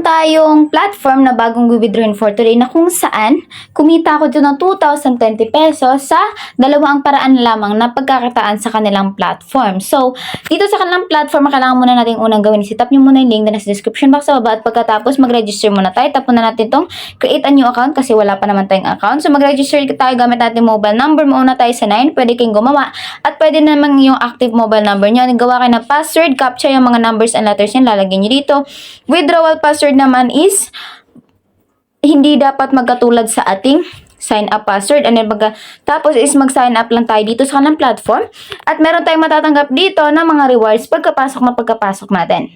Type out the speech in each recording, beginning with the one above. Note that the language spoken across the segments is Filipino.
tayong platform na bagong withdrawin for today na kung saan kumita ako dyan ng 2,020 pesos sa dalawang paraan lamang na pagkakitaan sa kanilang platform. So, dito sa kanilang platform, kailangan muna natin unang gawin. Tap nyo muna yung link na nasa description box sa baba at pagkatapos mag-register muna tayo. Tap muna natin itong create a new account kasi wala pa naman tayong account. So, mag-register tayo gamit natin mobile number. Mauna tayo sa 9. Pwede kayong gumawa at pwede naman yung active mobile number nyo. Gawa kayo ng password, captcha yung mga numbers and letters nyo. Lalagyan nyo dito. Withdrawal password naman is hindi dapat magkatulad sa ating sign up password. And then tapos is mag-sign up lang tayo dito sa kanang platform. At meron tayong matatanggap dito ng mga rewards pagkapasok natin.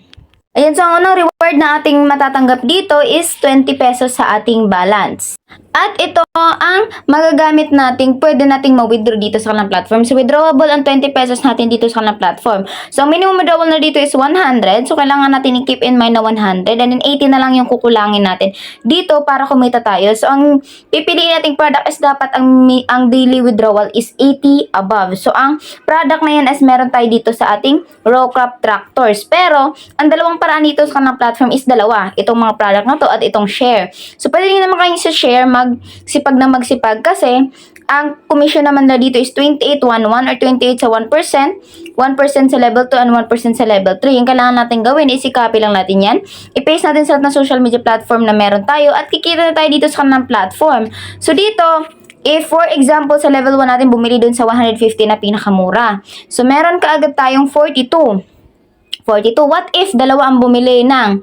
Ayan, so ang unang reward na ating matatanggap dito is 20 pesos sa ating balance. At ito ang magagamit nating pwede nating ma-withdraw dito sa kanilang platform. So, withdrawable ang 20 pesos natin dito sa kanilang platform. So, minimum withdrawal na dito is 100. So, kailangan natin i-keep in mind na 100. And then, 80 na lang yung kukulangin natin dito para kumita tayo. So, ang pipiliin nating product is dapat ang daily withdrawal is 80 above. So, ang product na yan is meron tayo dito sa ating row crop tractors. Pero, ang dalawang paraan dito sa kanilang platform is dalawa. Itong mga product na to at itong share. So, pwede nyo naman kayo sa share magsipag na magsipag kasi ang commission naman na dito is 2811 or 28 sa 1%, 1% sa level 2 and 1% sa level 3. Yung kailangan natin gawin is i-copy lang natin yan. I-paste natin sa social media platform na meron tayo at kikita na tayo dito sa kanang platform. So dito, if for example sa level 1 natin bumili dun sa 150 na pinakamura. So meron kaagad tayong 42. What if dalawa ang bumili ng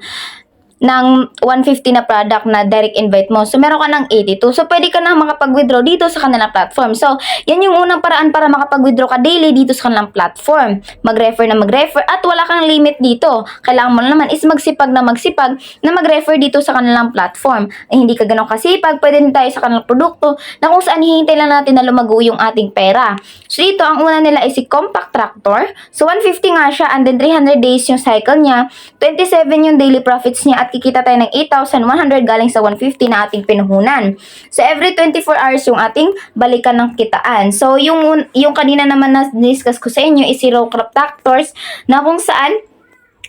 150 na product na direct invite mo. So, meron ka ng 82. So, pwede ka na makapag-withdraw dito sa kanilang platform. So, yan yung unang paraan para makapag-withdraw ka daily dito sa kanilang platform. Mag-refer at wala kang limit dito. Kailangan mo naman is magsipag na mag-refer dito sa kanilang platform. Ay, hindi ka ganun kasipag, pwede din tayo sa kanilang produkto na kung saan hihintay lang natin na lumago yung ating pera. So, dito, ang una nila is si Compact Tractor. So, 150 nga siya and then 300 days yung cycle niya. 27 yung daily profits niya at kikita tayo ng 8,100 galing sa 150 na ating pinuhunan. So, every 24 hours yung ating balikan ng kitaan. So, yung kanina naman na discuss ko sa inyo is si row crop tractors na kung saan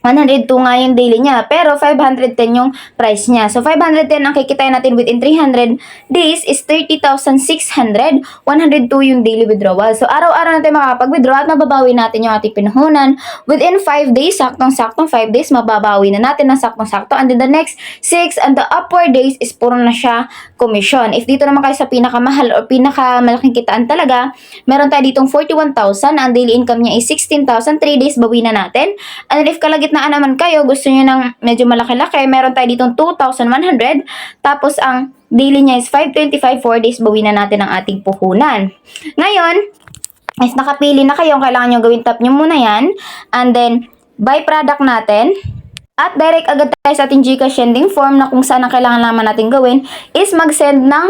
102 nga yung daily niya, pero 510 yung price niya. So, 510 ang kikitain natin within 300 days is 30,600. 102 yung daily withdrawal. So, araw-araw natin makakapag-withdraw at mababawi natin yung ating pinuhunan. Within 5 days, saktong-saktong 5 days, mababawi na natin ng saktong-sakto. And then the next 6 and the upward days is puro na siya commission. If dito naman kayo sa pinakamahal or pinakamalaking kitaan talaga, meron tayo ditong 41,000. Ang daily income niya is 16,000. 3 days, bawi na natin. And if kalagitnaan naman kayo, gusto nyo ng medyo malaki-laki, meron tayo ditong 2,100. Tapos, ang daily niya is 525. 4 days, bawi na natin ang ating puhunan. Ngayon, is nakapili na kayo, kailangan nyo gawin, tap nyo muna yan. And then, buy product natin. At direct agad tayo sa ating GCash sending form na kung saan ang kailangan naman natin gawin is mag-send ng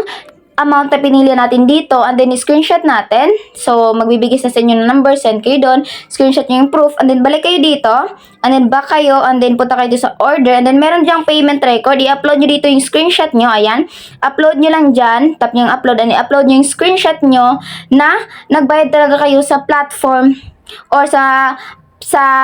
amount na pinili natin dito and then screenshot natin. So, magbibigay sa inyo ng number, send kayo doon, screenshot nyo yung proof, and then balik kayo dito, and then back kayo, and then punta kayo dito sa order, and then meron dyang payment record, i-upload nyo dito yung screenshot nyo, ayan, upload nyo lang dyan, tap nyo yung upload, and i-upload nyo yung screenshot nyo na nagbayad talaga kayo sa platform or sa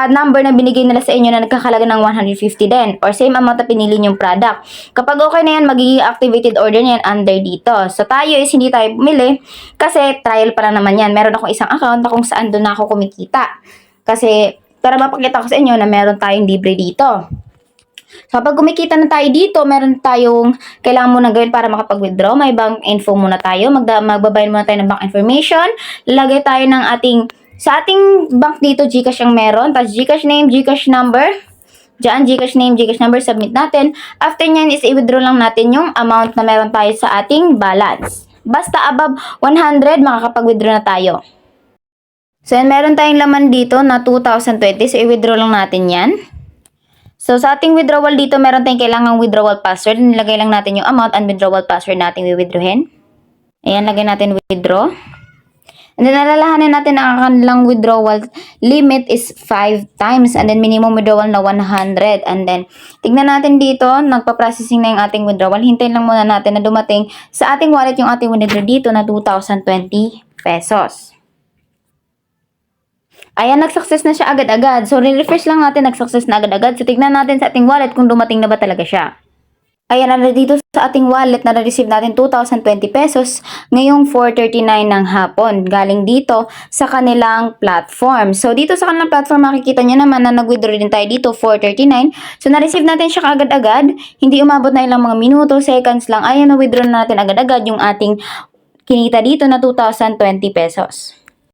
number na binigay nila sa inyo na nagkakalaga ng 150 din or same amount na pinili yung product. Kapag okay na yan, magiging activated order na yan under dito. So, tayo is hindi tayo bumili kasi trial pa lang naman yan. Meron akong isang account na kung saan doon na ako kumikita. Kasi, para mapakita ko sa inyo na meron tayong libre dito. So, kapag kumikita na tayo dito, meron tayong kailangan muna gawin para makapag-withdraw. May bank info muna tayo. Magbabayad muna tayo ng bank information. Lalagay tayo ng sa ating bank dito, GCash ang meron. Tapos GCash name, GCash number. Diyan, GCash name, GCash number, submit natin. After nyan is i-withdraw lang natin yung amount na meron tayo sa ating balance. Basta above 100, makakapag-withdraw na tayo. So, yan, meron tayong laman dito na 2,020. So, i-withdraw lang natin yan. So, sa ating withdrawal dito, meron tayong kailangang withdrawal password. Nilagay lang natin yung amount and withdrawal password natin i-withdrawin. Ayan, lagay natin withdraw. And then, alalahanin natin ang kanilang withdrawal limit is 5 times. And then, minimum withdrawal na 100. And then, tignan natin dito, nagpa-processing na yung ating withdrawal. Hintayin lang muna natin na dumating sa ating wallet yung ating withdrawal dito na 2,020 pesos. Ayan, nag-success na siya agad-agad. So, re-refresh lang natin, nag-success na agad-agad. So, tignan natin sa ating wallet kung dumating na ba talaga siya. Ayan, na dito sa ating wallet na na-receive natin 2,020 pesos ngayong 4:39 ng hapon. Galing dito sa kanilang platform. So, dito sa kanilang platform, makikita nyo naman na nag-withdraw din tayo dito, 4:39. So, na-receive natin siya kaagad-agad. Hindi umabot na ilang mga minuto, seconds lang. Ayan, na-withdraw na natin agad-agad yung ating kinita dito na 2,020 pesos.